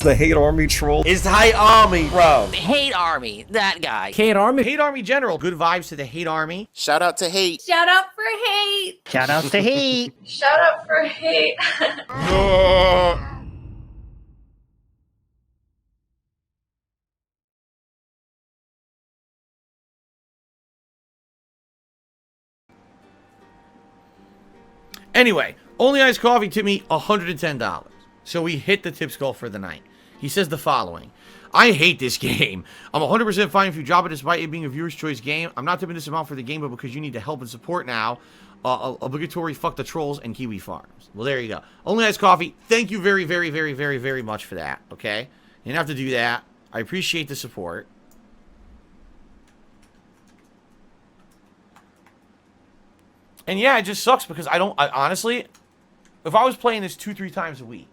The Hate Army troll. It's the Hate Army, bro. Hate Army, that guy. Hate Army. Hate Army General. Good vibes to the Hate Army. Shout out to Hate. Shout out for hate. Shout out to Hate. Shout out for hate. Anyway, Only Iced Coffee tipped me $110. So we hit the tip skull for the night. He says the following. I hate this game. I'm 100% fine if you drop it despite it being a viewer's choice game. I'm not tipping this amount for the game, but because you need to help and support now. Obligatory fuck the trolls and Kiwi Farms. Well, there you go. Only Iced Coffee. Thank you very, very, very, very, very much for that. Okay? You didn't have to do that. I appreciate the support. And yeah, it just sucks because I honestly, if I was playing this 2-3 times a week,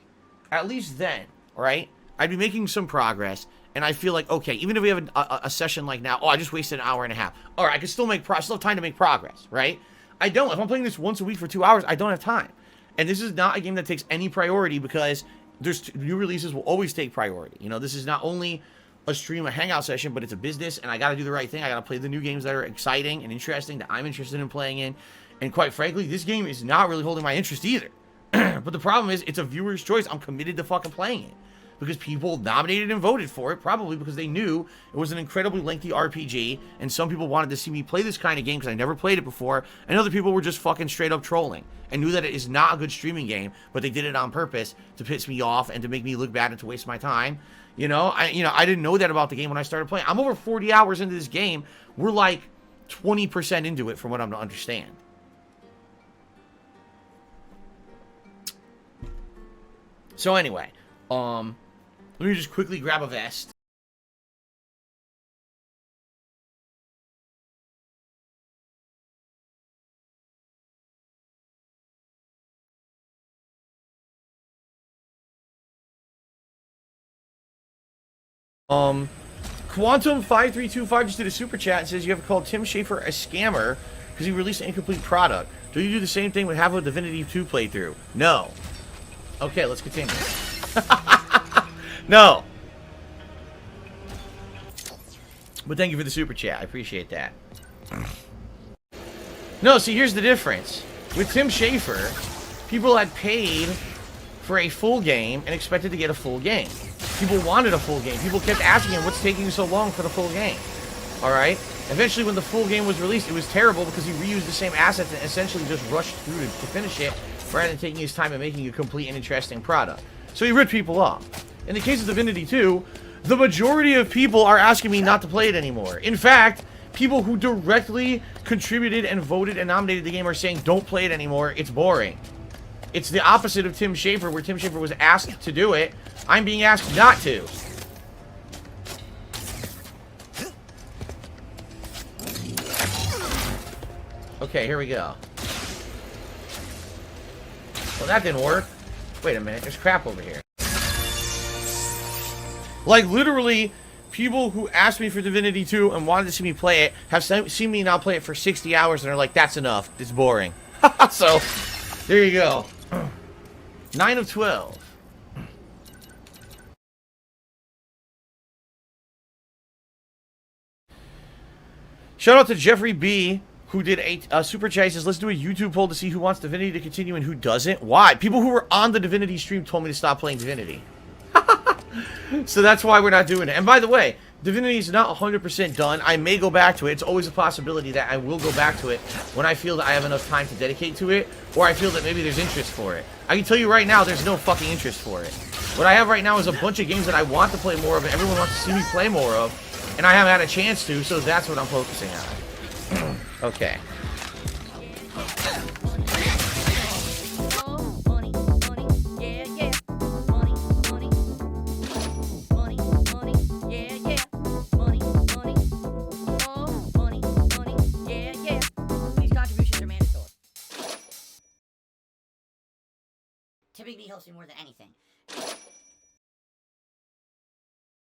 at least then, right, I'd be making some progress, and I feel like, okay, even if we have a session like now, oh, I just wasted an hour and a half. All right, I can still make progress, still have time to make progress, right? I don't. If I'm playing this once a week for 2 hours, I don't have time. And this is not a game that takes any priority because there's new releases will always take priority. You know, this is not only a stream, a hangout session, but it's a business, and I got to do the right thing. I got to play the new games that are exciting and interesting that I'm interested in playing in. And quite frankly, this game is not really holding my interest either. But the problem is, it's a viewer's choice. I'm committed to fucking playing it. Because people nominated and voted for it, probably because they knew it was an incredibly lengthy RPG, and some people wanted to see me play this kind of game because I never played it before, and other people were just fucking straight up trolling, and knew that it is not a good streaming game, but they did it on purpose to piss me off and to make me look bad and to waste my time. You know, I didn't know that about the game when I started playing. I'm over 40 hours into this game. We're like 20% into it from what I'm to understand. So anyway, let me just quickly grab a vest. Quantum 5325 just did a super chat and says you have called Tim Schafer a scammer because he released an incomplete product. Do you do the same thing with HAW Divinity 2 playthrough? No. Okay, let's continue. No. But thank you for the super chat. I appreciate that. No, see, here's the difference. With Tim Schafer, people had paid for a full game and expected to get a full game. People wanted a full game. People kept asking him, what's taking so long for the full game? Alright? Eventually, when the full game was released, it was terrible because he reused the same assets and essentially just rushed through to finish it rather than taking his time and making a complete and interesting product. So he ripped people off. In the case of Divinity 2, the majority of people are asking me not to play it anymore. In fact, people who directly contributed and voted and nominated the game are saying, don't play it anymore, it's boring. It's the opposite of Tim Schafer, where Tim Schafer was asked to do it. I'm being asked not to. Okay, here we go. Well, that didn't work. Wait a minute, there's crap over here. Like, literally, people who asked me for Divinity 2 and wanted to see me play it have seen me now play it for 60 hours and are like, that's enough. It's boring. So, there you go. 9 of 12. Shout out to Jeffrey B, who did a super chat. He says, let's do a YouTube poll to see who wants Divinity to continue and who doesn't. Why? People who were on the Divinity stream told me to stop playing Divinity. So that's why we're not doing it. And by the way, Divinity is not 100% done. I may go back to it. It's always a possibility that I will go back to it when I feel that I have enough time to dedicate to it, or I feel that maybe there's interest for it. I can tell you right now, there's no fucking interest for it. What I have right now is a bunch of games that I want to play more of and everyone wants to see me play more of, and I haven't had a chance to, so that's what I'm focusing on. Okay. Typically helps me more than anything.